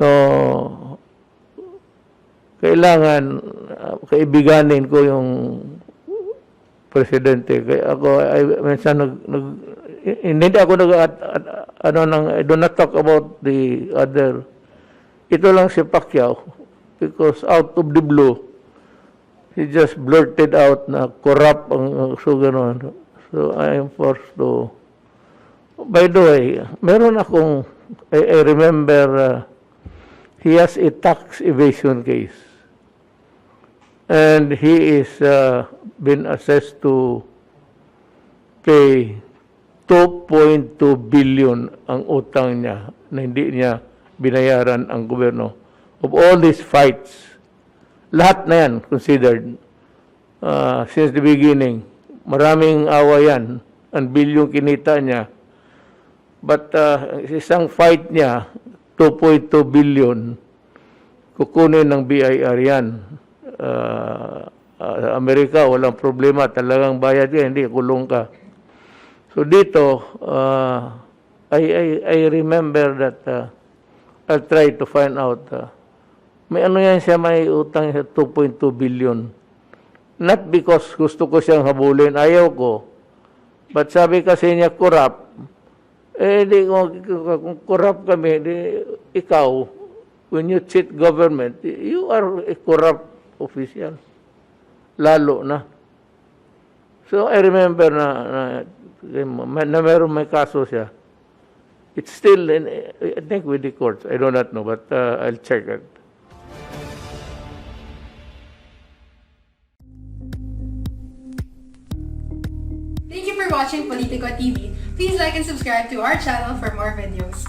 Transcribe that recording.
So, kailangan kaibiganin ko yung presidente. Kaya ako, minsan hindi ako I do not talk about the other. Ito lang si Pacquiao because out of the blue, he just blurted out na corrupt ang so gano'n. So I am forced to. By the way, meron akong, I remember, he has a tax evasion case. And he is been assessed to pay 2.2 billion ang utang niya na hindi niya binayaran ang gobyerno. Of all these fights, lahat na yan considered since the beginning. Maraming awa yan. Ang bilyong kinita niya. But isang fight niya, 2.2 billion, kukunin ng BIR yan. Amerika, walang problema. Talagang bayad yan, hindi, kulong ka. So dito, I remember that I'll try to find out. May ano yan siya, may utang siya 2.2 billion. Not because gusto ko siyang habulin, ayaw ko. But sabi kasi niya, corrupt. Di, kung corrupt kami, di, ikaw, when you cheat government, you are a corrupt official. Lalo na. So, I remember na meron may kaso siya. It's still, I think, with the courts. I do not know, but I'll check it. Thank you for watching Politico TV. Please like and subscribe to our channel for more videos.